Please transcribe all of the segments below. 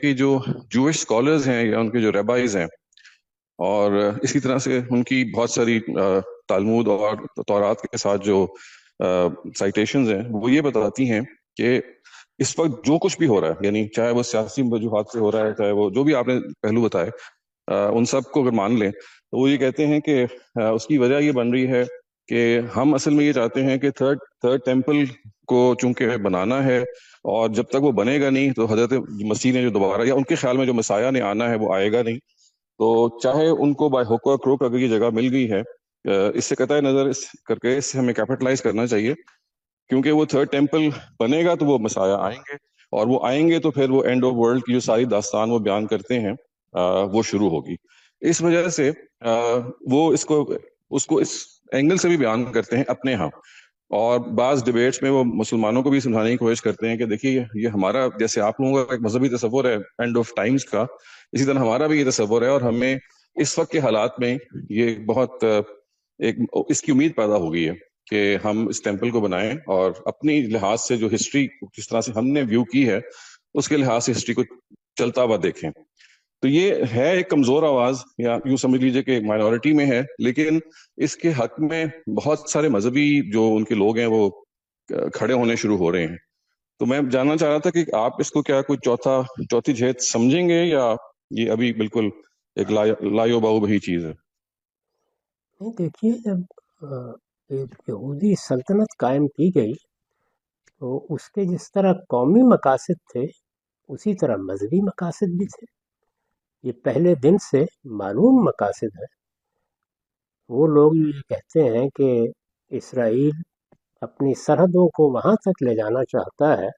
कि जो Jewish scholars हैं या उनके जो रेबाइज हैं, और इसी तरह से उनकी बहुत सारी तालमूद और तौरात के साथ जो साइटेशंस हैं, वो ये बताती हैं कि इस वक्त जो कुछ भी हो रहा है, यानी चाहे वो सियासी वजूहात से हो रहा है, चाहे वो जो भी आपने पहलू बताए, उन सब को अगर मान लें तो वो ये कहते हैं कि उसकी वजह ये बन रही है कि हम असल में ये चाहते हैं कि थर्ड थर्ड टेम्पल को चूंकि बनाना है, और जब तक वो बनेगा नहीं तो हजरत मसीह ने जो दोबारा, या उनके ख्याल में जो मसाया ने आना है, वो आएगा नहीं। तो चाहे उनको बाय हुक और क्रोक अगर ये जगह मिल गई है, इससे कतई नजर करके इससे हमें कैपिटलाइज करना चाहिए, क्योंकि वो थर्ड टेम्पल बनेगा तो वो मसाया आएंगे, और वो आएंगे तो फिर वो एंड ऑफ वर्ल्ड की जो सारी दास्तान वो बयान करते हैं, वो शुरू होगी। इस वजह से वो इसको उसको इस एंगल से भी बयान करते हैं अपने यहाँ। और बाज डिबेट्स में वो मुसलमानों को भी समझाने की कोशिश करते हैं कि देखिए, ये हमारा, जैसे आप लोगों का एक मजहबी तस्वुर है एंड ऑफ टाइम्स का, इसी तरह हमारा भी ये तस्वुर है, और हमें इस वक्त के हालात में ये बहुत एक इसकी उम्मीद पैदा हो गई है कि हम इस टेम्पल को बनाएं, और अपनी लिहाज से जो हिस्ट्री जिस तरह से हमने व्यू की है, उसके लिहाज से हिस्ट्री को चलता हुआ देखें। तो ये है एक कमजोर आवाज, या यूं समझ लीजिए कि माइनॉरिटी में है, लेकिन इसके हक में बहुत सारे मजहबी जो उनके लोग हैं वो खड़े होने शुरू हो रहे हैं। तो मैं जानना चाह रहा था कि आप इसको क्या कोई चौथी जहेद समझेंगे, या ये अभी बिल्कुल एक लायो बाऊ बही चीज है? नहीं, देखिए, जब ये यहूदी सल्तनत कायम की गई तो उसके जिस तरह कौमी मकासद थे, उसी तरह मजहबी मकासद भी थे। ये पहले दिन से मालूम मकासद है। वो लोग ये कहते हैं कि इसराइल अपनी सरहदों को वहाँ तक ले जाना चाहता है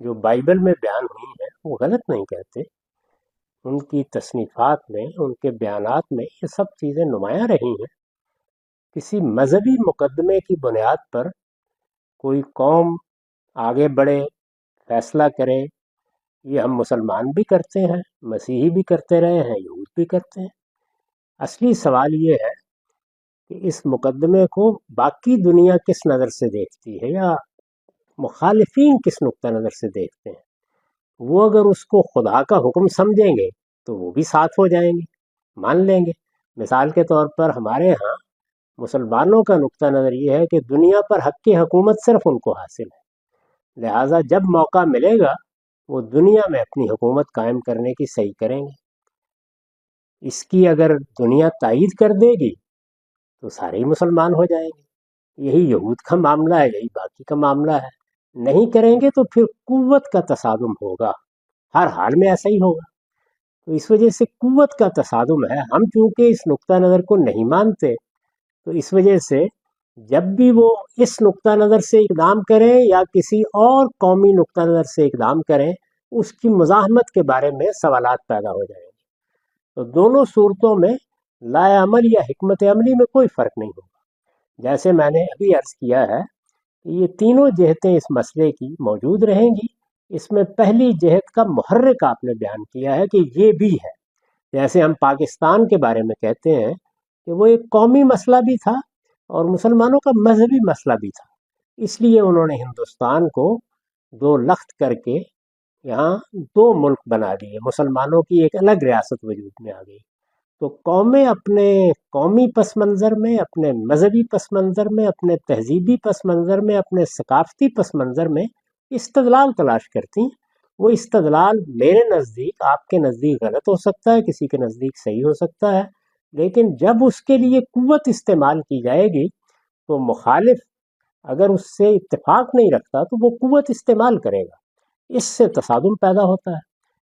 जो बाइबल में बयान हुई है। वो गलत नहीं कहते। उनकी तसनीफात में, उनके बयानात में ये सब चीज़ें नुमायाँ रही हैं। किसी मजहबी मुकदमे की बुनियाद पर कोई कौम आगे बढ़े, फैसला करे, ये हम मुसलमान भी करते हैं, मसीही भी करते रहे हैं, यहूद भी करते हैं। असली सवाल ये है कि इस मुकदमे को बाकी दुनिया किस नज़र से देखती है, या मुखालिफिन किस नुक्ता नज़र से देखते हैं। वो अगर उसको खुदा का हुक्म समझेंगे तो वो भी साथ हो जाएंगे, मान लेंगे। मिसाल के तौर पर हमारे यहाँ मुसलमानों का नुक्ता नज़र ये है कि दुनिया पर हक की हुकूमत सिर्फ उनको हासिल है, लिहाजा जब मौका मिलेगा वो दुनिया में अपनी हुकूमत कायम करने की सही करेंगे। इसकी अगर दुनिया तायीद कर देगी तो सारे ही मुसलमान हो जाएंगे। यही यहूद का मामला है, यही बाकी का मामला है। नहीं करेंगे तो फिर कुव्वत का तसादुम होगा, हर हाल में ऐसा ही होगा। तो इस वजह से कुव्वत का तसादुम है। हम चूंकि इस नुक्ता नज़र को नहीं मानते, तो इस वजह से जब भी वो इस नुक्ता नज़र से इकदाम करें या किसी और कौमी नुक्ता नज़र से इकदाम करें, उसकी मुज़ाहमत के बारे में सवालात पैदा हो जाएंगे। तो दोनों सूरतों में लाएअमल या हिकमत अमली में कोई फ़र्क नहीं होगा। जैसे मैंने अभी अर्ज़ किया है कि ये तीनों जहतें इस मसले की मौजूद रहेंगी। इसमें पहली जहत का मुहर्रिक आपने बयान किया है कि ये भी है। जैसे हम पाकिस्तान के बारे में कहते हैं कि वो एक कौमी मसला भी था और मुसलमानों का मजहबी मसला भी था। इसलिए उन्होंने हिंदुस्तान को दो लख्त करके यहाँ दो मुल्क बना दिए, मुसलमानों की एक अलग रियासत वजूद में आ गई। तो कौमें अपने कौमी पस मंज़र में, अपने मजहबी पस मंज़र में, अपने तहजीबी पस मंज़र में, अपने सकाफती पस मंज़र में इस्तदलाल तलाश करती हैं। वो इस्तदलाल मेरे नज़दीक, आपके नज़दीक गलत हो सकता है, किसी के नज़दीक सही हो सकता है, लेकिन जब उसके लिए कुव्वत इस्तेमाल की जाएगी तो मुखालिफ अगर उससे इत्तेफाक नहीं रखता तो वो कुव्वत इस्तेमाल करेगा। इससे तसादुम पैदा होता है।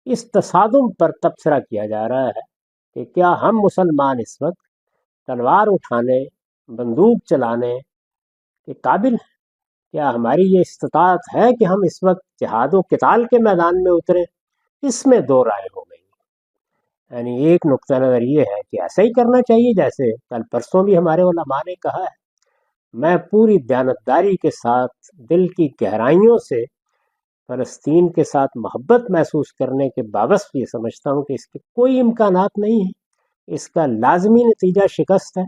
इस तसादुम पर तबसरा किया जा रहा है कि क्या हम मुसलमान इस वक्त तलवार उठाने, बंदूक चलाने के काबिल हैं? क्या हमारी ये इस्तात है कि हम इस वक्त जिहाद व किताल के मैदान में उतरे? इसमें दो राय हो गई। यानी एक नुक्ता नज़र ये है कि ऐसा ही करना चाहिए जैसे कल परसों भी हमारे उलमा ने कहा है। मैं पूरी दयानतदारी के साथ दिल की गहराइयों से फ़लस्तीन के साथ मोहब्बत महसूस करने के बावजूद ये समझता हूँ कि इसके कोई इम्कानात नहीं है। इसका लाजमी नतीजा शिकस्त है।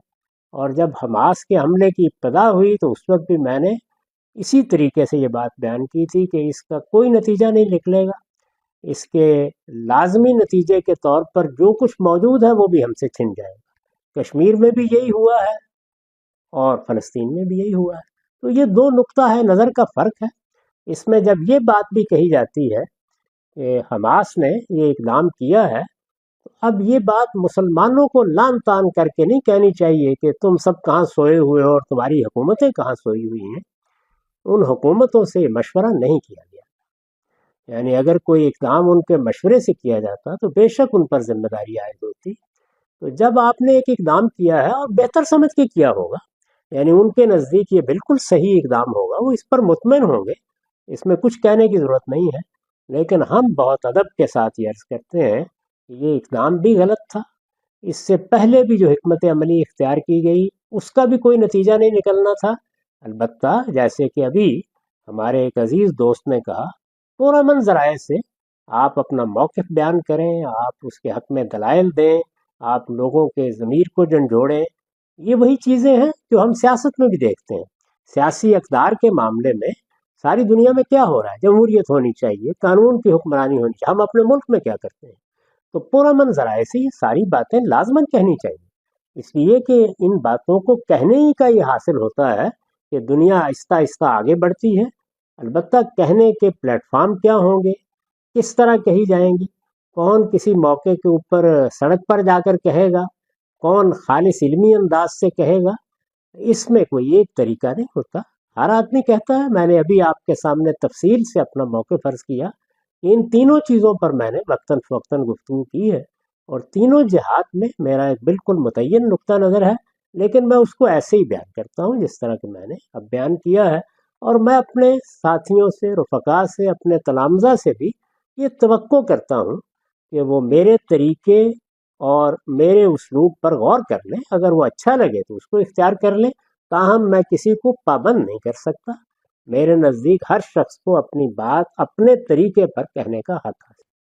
और जब हमास के हमले की इब्तदा हुई तो उस वक्त भी मैंने इसी तरीके से ये बात बयान की थी कि इसका कोई नतीजा नहीं निकलेगा। اس کے لازمی نتیجے کے طور پر جو کچھ موجود ہے وہ بھی ہم سے چھن جائے گا۔ کشمیر میں بھی یہی ہوا ہے اور فلسطین میں بھی یہی ہوا ہے۔ تو یہ دو نقطہ ہے نظر کا فرق ہے۔ اس میں جب یہ بات بھی کہی جاتی ہے کہ حماس نے یہ اقدام کیا ہے، تو اب یہ بات مسلمانوں کو لان تان کر کے نہیں کہنی چاہیے کہ تم سب کہاں سوئے ہوئے ہو اور تمہاری حکومتیں کہاں سوئی ہوئی ہیں۔ ان حکومتوں سے مشورہ نہیں کیا گیا، یعنی اگر کوئی اقدام ان کے مشورے سے کیا جاتا تو بے شک ان پر ذمہ داری عائد ہوتی۔ تو جب آپ نے ایک اقدام کیا ہے اور بہتر سمجھ کے کیا ہوگا، یعنی ان کے نزدیک یہ بالکل صحیح اقدام ہوگا، وہ اس پر مطمئن ہوں گے، اس میں کچھ کہنے کی ضرورت نہیں ہے۔ لیکن ہم بہت ادب کے ساتھ یہ عرض کرتے ہیں کہ یہ اقدام بھی غلط تھا۔ اس سے پہلے بھی جو حکمت عملی اختیار کی گئی اس کا بھی کوئی نتیجہ نہیں نکلنا تھا۔ البتہ جیسے کہ ابھی ہمارے ایک عزیز دوست نے کہا، پرامن ذرائع سے آپ اپنا موقف بیان کریں، آپ اس کے حق میں دلائل دیں، آپ لوگوں کے ضمیر کو جھنجھوڑیں۔ یہ وہی چیزیں ہیں جو ہم سیاست میں بھی دیکھتے ہیں۔ سیاسی اقدار کے معاملے میں ساری دنیا میں کیا ہو رہا ہے؟ جمہوریت ہونی چاہیے، قانون کی حکمرانی ہونی چاہیے۔ ہم اپنے ملک میں کیا کرتے ہیں؟ تو پرامن ذرائع سے یہ ساری باتیں لازماً کہنی چاہیے، اس لیے کہ ان باتوں کو کہنے ہی کا یہ حاصل ہوتا ہے کہ دنیا آہستہ آہستہ آگے بڑھتی ہے۔ البتہ کہنے کے پلیٹ فارم کیا ہوں گے، کس طرح کہی جائیں گی، کون کسی موقع کے اوپر سڑک پر جا کر کہے گا، کون خالص علمی انداز سے کہے گا، اس میں کوئی ایک طریقہ نہیں ہوتا۔ ہر آدمی کہتا ہے۔ میں نے ابھی آپ کے سامنے تفصیل سے اپنا موقف عرض کیا۔ ان تینوں چیزوں پر میں نے وقتاً فوقتاً گفتگو کی ہے، اور تینوں جہات میں میرا ایک بالکل متعین نقطہ نظر ہے، لیکن میں اس کو ایسے ہی بیان کرتا ہوں جس طرح کہ میں نے اب بیان کیا ہے۔ اور میں اپنے ساتھیوں سے، رفقا سے، اپنے تلامذہ سے بھی یہ توقع کرتا ہوں کہ وہ میرے طریقے اور میرے اسلوب پر غور کر لیں۔ اگر وہ اچھا لگے تو اس کو اختیار کر لیں، تاہم میں کسی کو پابند نہیں کر سکتا۔ میرے نزدیک ہر شخص کو اپنی بات اپنے طریقے پر کہنے کا حق ہے۔